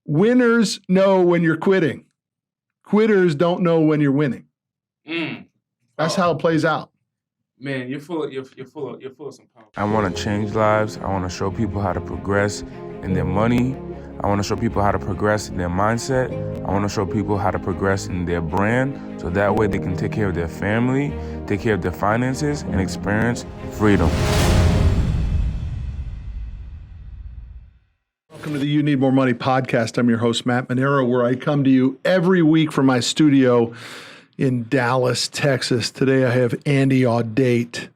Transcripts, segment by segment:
Winners know when you're quitting. Quitters don't know when you're winning. That's how it plays out. Man, you're full of some power. I want to change lives. I want to show people how to progress in their money. I want to show people how to progress in their mindset. I want to show people how to progress in their brand, so that way they can take care of their family, take care of their finances, and experience freedom. Welcome to the You Need More Money podcast. I'm your host, Matt Manero, where I come to you every week from my studio in Dallas, Texas. Today I have Andy Audate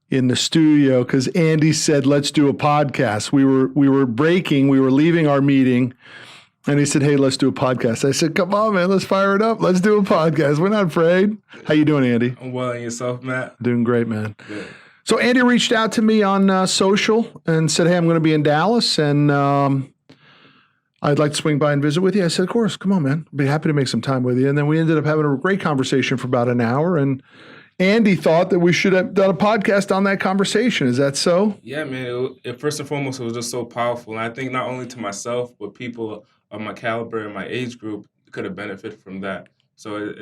in the studio because Andy said, let's do a podcast. We were leaving our meeting, and he said, hey, let's do a podcast. I said, come on, man, let's fire it up. Let's do a podcast. We're not afraid. How you doing, Andy? I'm well, and yourself, Matt? Doing great, man. Good. So Andy reached out to me on social and said, hey, I'm going to be in Dallas, and I'd like to swing by and visit with you. I said, of course, come on, man. I'd be happy to make some time with you. And then we ended up having a great conversation for about an hour, and Andy thought that we should have done a podcast on that conversation. Is that so? Yeah, man. First and foremost, it was just so powerful. And I think not only to myself, but people of my caliber and my age group could have benefited from that. So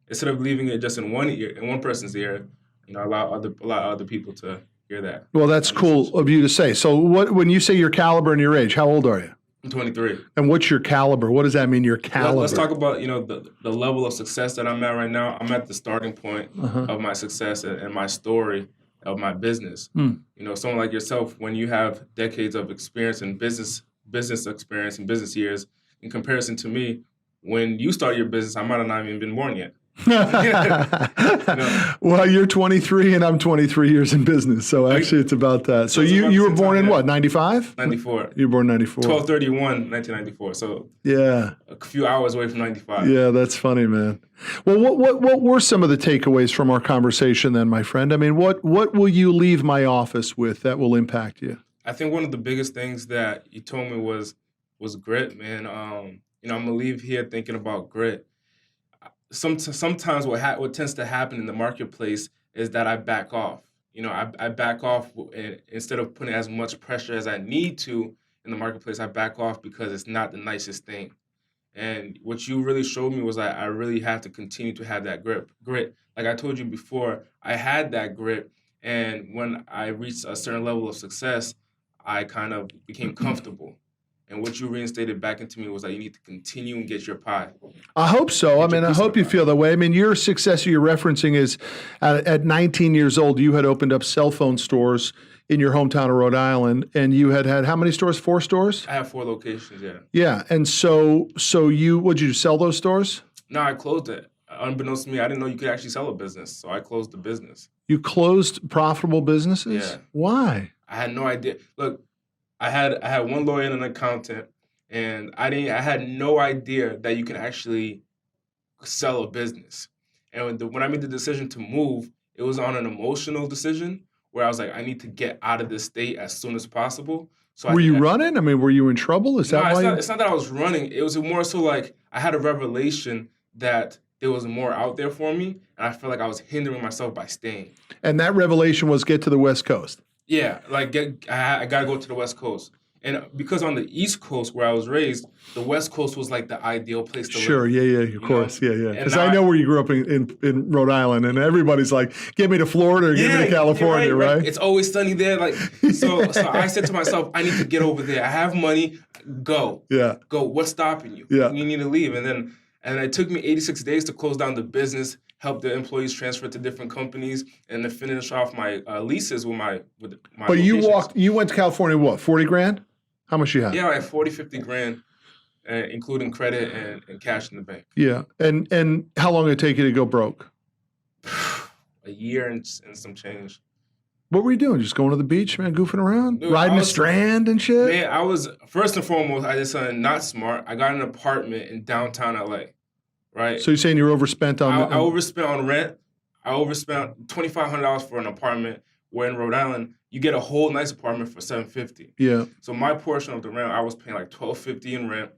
instead of leaving it just in one person's ear, allow other people to hear that. Well, that's cool of you to say. So when you say your caliber and your age, how old are you? I'm 23. And what's your caliber? What does that mean, your caliber? Let's talk about, the level of success that I'm at right now. I'm at the starting point of my success and my story of my business. Someone like yourself, when you have decades of experience in business experience and business years, in comparison to me, when you start your business, I might have not even been born yet. Well, you're 23 and I'm 23 years in business. So actually it's about that. So you were born in what, 95? 94. You were born in 94. 12/31, 1994. So yeah, a few hours away from 95. Yeah, that's funny, man. Well, what were some of the takeaways from our conversation then, my friend? I mean, what will you leave my office with that will impact you? I think one of the biggest things that you told me was grit, man. I'm going to leave here thinking about grit. Sometimes what tends to happen in the marketplace is that I back off. I back off, and instead of putting as much pressure as I need to in the marketplace, I back off because it's not the nicest thing. And what you really showed me was that I really have to continue to have that grit. Like I told you before, I had that grit, and when I reached a certain level of success, I kind of became comfortable. And what you reinstated back into me was that you need to continue and get your pie. I hope so. I hope you feel that way. I mean, your success you're referencing is at 19 years old, you had opened up cell phone stores in your hometown of Rhode Island, and you had how many stores? 4 stores? I have 4 locations, yeah. Yeah, and so would you sell those stores? No, I closed it. Unbeknownst to me, I didn't know you could actually sell a business, so I closed the business. You closed profitable businesses? Yeah. Why? I had no idea. Look, I had one lawyer and an accountant, and I had no idea that you can actually sell a business. And when I made the decision to move, it was on an emotional decision where I was like, I need to get out of this state as soon as possible. So were you running? I mean, were you in trouble? It's not that I was running. It was more so like I had a revelation that there was more out there for me, and I felt like I was hindering myself by staying. And that revelation was get to the West Coast. Yeah, like I gotta go to the West Coast, and because on the East Coast where I was raised, the West Coast was like the ideal place to live. Sure, yeah, of course, yeah. Because I know where you grew up in Rhode Island, and everybody's like, "Get me to Florida or get me to California," right? It's always sunny there. Like so I said to myself, I need to get over there. I have money. Go. Yeah. Go. What's stopping you? Yeah. You need to leave, and it took me 86 days to close down the business, help the employees transfer to different companies, and to finish off my leases with my But locations. you went to California, what, 40 grand? How much you have? Yeah, I had 40, 50 grand, including credit and cash in the bank. Yeah, and how long did it take you to go broke? A year and some change. What were you doing? Just going to the beach, man, goofing around? Dude, riding the Strand and shit? Man, I was, first and foremost, I did something not smart. I got an apartment in downtown LA. Right. So you're saying you're overspent on? I overspent on rent. I overspent $2,500 for an apartment. Where in Rhode Island, you get a whole nice apartment for $750. Yeah. So my portion of the rent, I was paying like $1,250 in rent,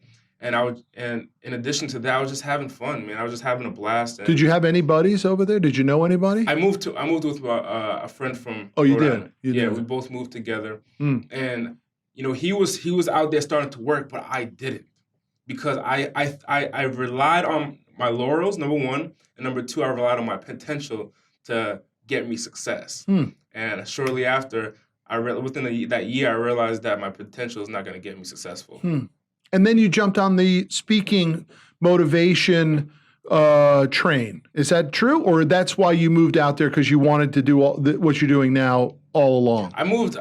and in addition to that, I was just having fun, man. I was just having a blast. And did you have any buddies over there? Did you know anybody? I moved with a friend from. Oh, you Rhode did. Island. You yeah, did. we both moved together, and he was out there starting to work, but I didn't. because I relied on my laurels, number one, and number two, I relied on my potential to get me success. And shortly after, within that year, I realized that my potential is not going to get me successful. And then you jumped on the speaking motivation train. Is that true? Or that's why you moved out there, because you wanted to do what you're doing now all along? I moved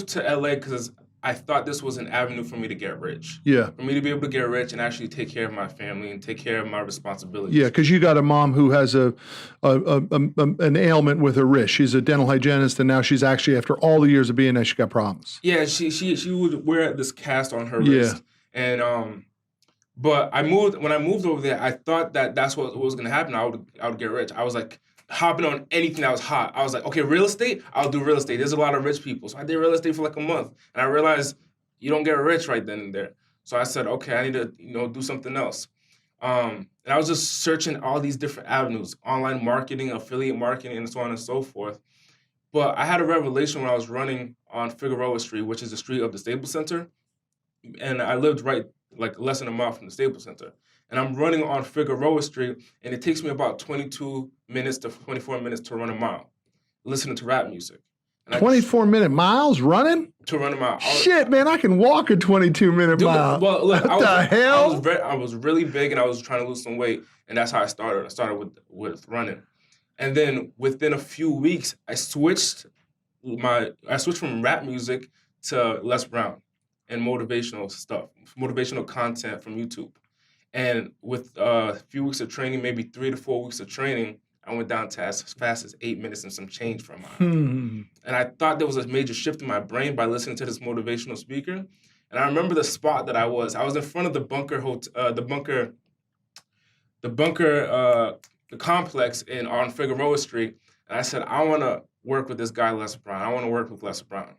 to LA because I thought this was an avenue for me to get rich. Yeah. For me to be able to get rich and actually take care of my family and take care of my responsibilities. Yeah, because you got a mom who has an ailment with her wrist. She's a dental hygienist, and now she's actually, after all the years of being there, she got problems. Yeah, she would wear this cast on her wrist. And but when I moved over there, I thought that that's what was going to happen. I would get rich. I was like hopping on anything that was hot. I was like, okay, real estate, I'll do real estate. There's a lot of rich people. So I did real estate for like a month. And I realized you don't get rich right then and there. So I said, okay, I need to, do something else. And I was just searching all these different avenues, online marketing, affiliate marketing, and so on and so forth. But I had a revelation when I was running on Figueroa Street, which is the street of the Staples Center. And I lived right like less than a mile from the Staples Center. And I'm running on Figueroa Street, and it takes me about 22 minutes to 24 minutes to run a mile, listening to rap music. 24-minute miles running? To run a mile. Shit, man, I can walk a 22-minute mile. Well, look, what the hell? I was really big, and I was trying to lose some weight, and that's how I started. I started with running. And then within a few weeks, I switched from rap music to Les Brown and motivational stuff, motivational content from YouTube. And with a few weeks of training, maybe 3 to 4 weeks of training, I went down to as fast as 8 minutes and some change for a mile. And I thought there was a major shift in my brain by listening to this motivational speaker. And I remember the spot that I was in front of the complex on Figueroa Street. And I said, I want to work with this guy, Les Brown. I want to work with Les Brown.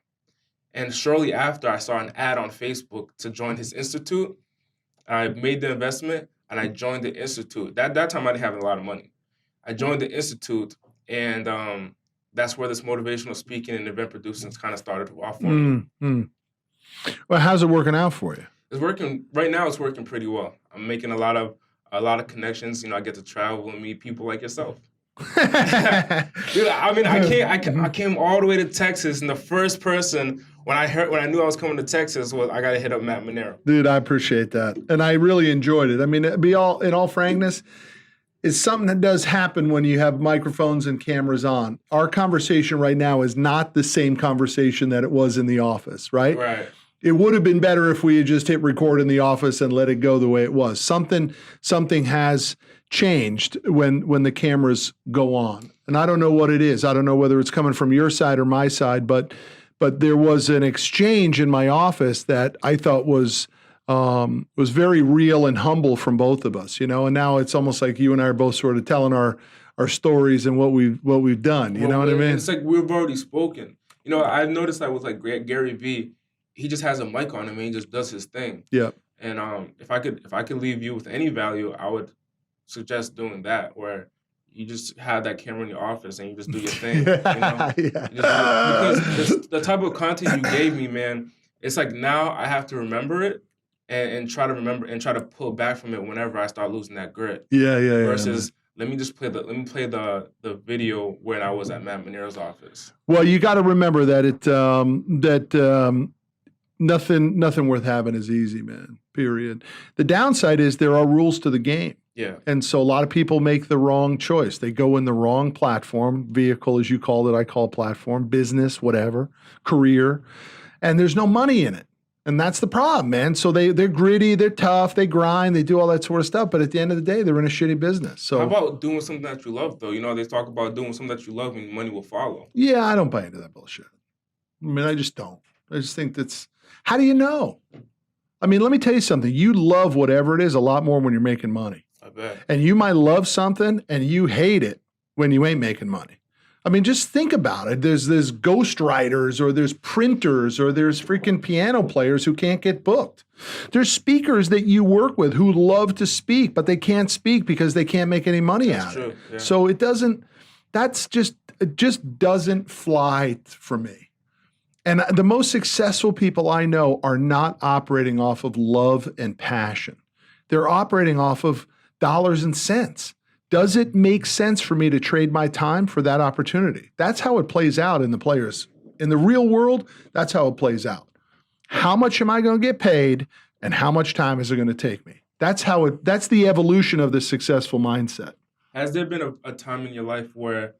And shortly after, I saw an ad on Facebook to join his institute. I made the investment, and I joined the institute. That time, I didn't have a lot of money. I joined the institute, and that's where this motivational speaking and event producing kind of started off for me. Well, how's it working out for you? It's working right now. It's working pretty well. I'm making a lot of connections. I get to travel and meet people like yourself. Dude, I mean, I came all the way to Texas, and the first person when I knew I was coming to Texas was I got to hit up Matt Monero. Dude, I appreciate that, and I really enjoyed it. I mean, in all frankness, it's something that does happen when you have microphones and cameras on. Our conversation right now is not the same conversation that it was in the office, right? Right. It would have been better if we had just hit record in the office and let it go the way it was. Something has changed when the cameras go on. And I don't know what it is. I don't know whether it's coming from your side or my side, but there was an exchange in my office that I thought was very real and humble from both of us, and now it's almost like you and I are both sort of telling our stories and what we've done. You know what I mean? It's like we've already spoken. I've noticed that with like Gary Vee, he just has a mic on him and he just does his thing. Yeah. And if I could leave you with any value, I would suggest doing that, where you just have that camera in your office and you just do your thing. Yeah. Because the type of content you gave me, man, it's like now I have to remember it and try to remember and try to pull back from it whenever I start losing that grit. Yeah. Versus let me play the video when I was at Matt Monero's office. Well, you got to remember that nothing worth having is easy, man. Period. The downside is there are rules to the game. Yeah. And so a lot of people make the wrong choice. They go in the wrong platform, vehicle, as you called it, I call it platform, business, whatever, career, and there's no money in it. And that's the problem, man. So they're gritty, they're tough, they grind, they do all that sort of stuff. But at the end of the day, they're in a shitty business. So how about doing something that you love, though? They talk about doing something that you love and money will follow. Yeah, I don't buy into that bullshit. I mean, I just don't. I just think how do you know? I mean, let me tell you something. You love whatever it is a lot more when you're making money. I bet. And you might love something and you hate it when you ain't making money. I mean, just think about it. There's ghostwriters, or there's printers, or there's freaking piano players who can't get booked. There's speakers that you work with who love to speak, but they can't speak because they can't make any money out of it. Yeah. So it just doesn't fly for me. And the most successful people I know are not operating off of love and passion. They're operating off of dollars and cents. Does it make sense for me to trade my time for that opportunity? That's how it plays out in the players. In the real world, that's how it plays out. How much am I going to get paid and how much time is it going to take me? That's the evolution of the successful mindset. Has there been a time in your life where,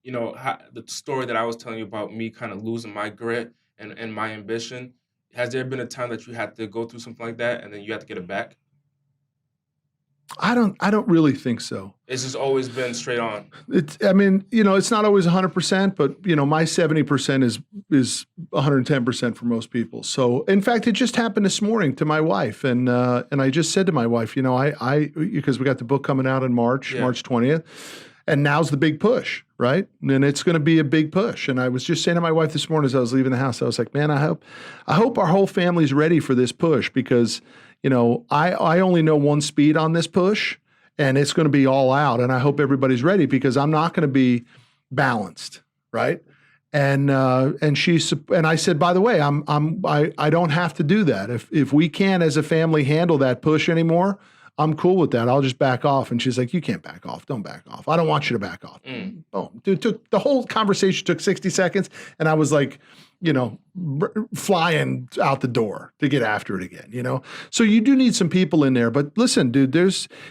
the story that I was telling you about me kind of losing my grit and my ambition, has there been a time that you had to go through something like that and then you had to get it back? I don't really think so. It's just always been straight on. It's not always 100%, but my 70% is 110% for most people. So in fact, it just happened this morning to my wife. And I just said to my wife, because we got the book coming out in March 20th, and now's the big push, right? And it's going to be a big push. And I was just saying to my wife this morning as I was leaving the house, I was like, man, I hope our whole family's ready for this push because I only know one speed on this push and it's going to be all out. And I hope everybody's ready because I'm not going to be balanced. Right. And I said, by the way, I don't have to do that. If we can't as a family handle that push anymore, I'm cool with that. I'll just back off. And she's like, you can't back off. Don't back off. I don't want you to back off. Boom. Dude, the whole conversation took 60 seconds. And I was like, flying out the door to get after it again, So you do need some people in there. But listen, dude,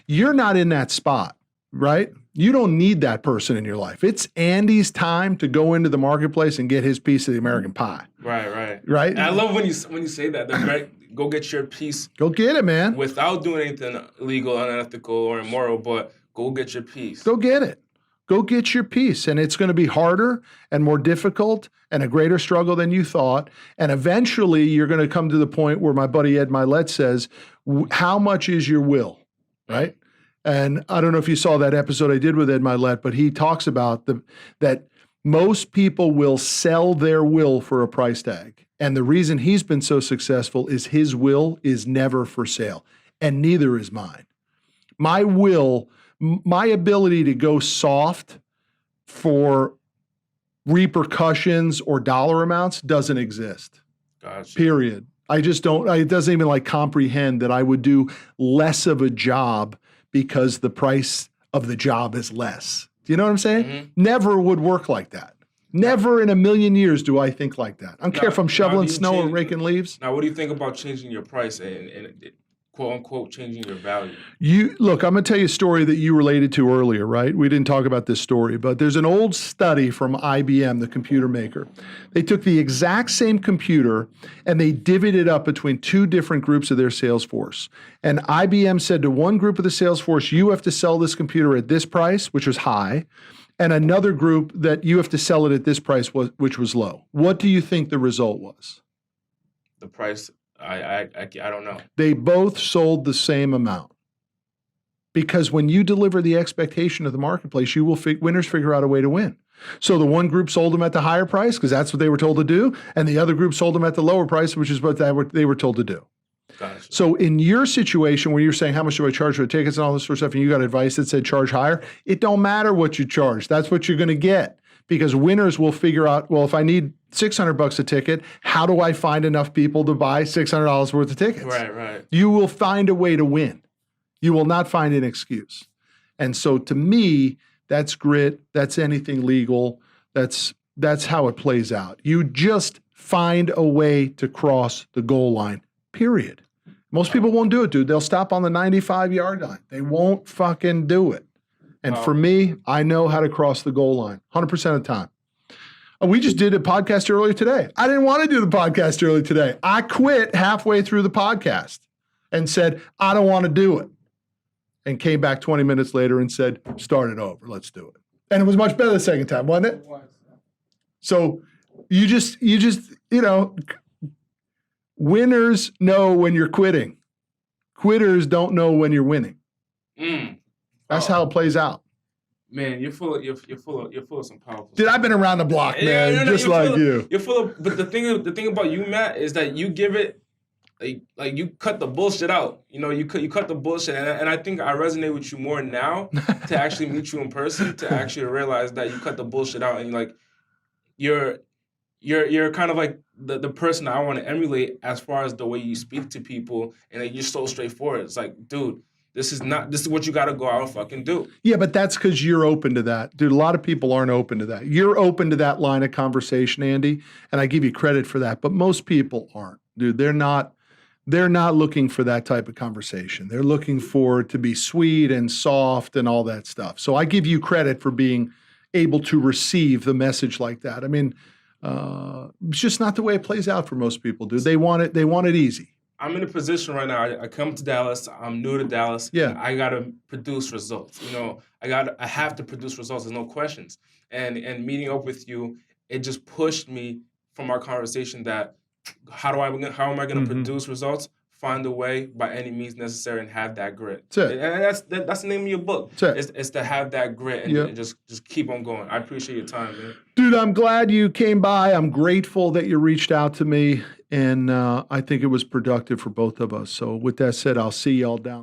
you're not in that spot, right? You don't need that person in your life. It's Andy's time to go into the marketplace and get his piece of the American pie. Right. Right? And I love when you say that. Right? Go get your piece. Go get it, man. Without doing anything illegal, unethical, or immoral, but go get your piece. Go get it. Go get your piece. And it's going to be harder and more difficult and a greater struggle than you thought. And eventually you're going to come to the point where my buddy Ed Milet says, how much is your will, right? And I don't know if you saw that episode I did with Ed Milet, but he talks about that most people will sell their will for a price tag. And the reason he's been so successful is his will is never for sale. And neither is mine. My will, my ability to go soft for repercussions or dollar amounts doesn't exist. Gotcha. Period. I just don't, it doesn't even comprehend that I would do less of a job because the price of the job is less. Do you know what I'm saying? Mm-hmm. Never would work like that. Never in a million years do I think like that. I don't care if I'm shoveling snow or raking leaves. Now, what do you think about changing your price and quote unquote changing your value? Look, I'm going to tell you a story that you related to earlier, right? We didn't talk about this story, but there's an old study from IBM, the computer maker. They took the exact same computer and they divvied it up between two different groups of their sales force. And IBM said to one group of the sales force, you have to sell this computer at this price, which was high, and another group that you have to sell it at this price, which was low. What do you think the result was? The price, I don't know. They both sold the same amount. Because when you deliver the expectation of the marketplace, you will winners figure out a way to win. So the one group sold them at the higher price because that's what they were told to do, and the other group sold them at the lower price, which is what they were told to do. Gotcha. So in your situation where you're saying, how much do I charge for the tickets and all this sort of stuff, and you got advice that said charge higher, it don't matter what you charge. That's what you're going to get because winners will figure out, well, if I need $600 a ticket, how do I find enough people to buy $600 worth of tickets? Right. You will find a way to win. You will not find an excuse. And so to me, that's grit. That's anything legal. That's how it plays out. You just find a way to cross the goal line, period. Most people won't do it, dude. They'll stop on the 95-yard line. They won't fucking do it. And for me, I know how to cross the goal line 100% of the time. We just did a podcast earlier today. I didn't want to do the podcast earlier today. I quit halfway through the podcast and said, I don't want to do it. And came back 20 minutes later and said, start it over. Let's do it. And it was much better the second time, wasn't it? It was. So you just, winners know when you're quitting. Quitters don't know when you're winning. That's how it plays out. Man, you're full of some powerful. Dude, I've been around the block, man, just like you. You're full of. But the thing about you, Matt, is that you give it. Like you cut the bullshit out. You cut the bullshit, and I think I resonate with you more now to actually meet you in person, to actually realize that you cut the bullshit out, and you're you're kind of like the person I want to emulate as far as the way you speak to people, and that you're so straightforward. It's like, dude, this is what you got to go out and fucking do. Yeah, but that's because you're open to that. Dude, a lot of people aren't open to that. You're open to that line of conversation, Andy, and I give you credit for that, but most people aren't. Dude, they're not looking for that type of conversation. They're looking for it to be sweet and soft and all that stuff. So I give you credit for being able to receive the message like that. I mean, it's just not the way it plays out for most people, dude. They want it easy. I'm in a position right now. I come to Dallas. I'm new to Dallas. Yeah. I gotta produce results. I have to produce results. There's no questions. And meeting up with you, it just pushed me from our conversation that how am I gonna produce results? Find a way by any means necessary and have that grit. That's it. And that's the name of your book. That's it. It's to have that grit and just keep on going. I appreciate your time, man. Dude, I'm glad you came by. I'm grateful that you reached out to me, and I think it was productive for both of us. So with that said, I'll see y'all down.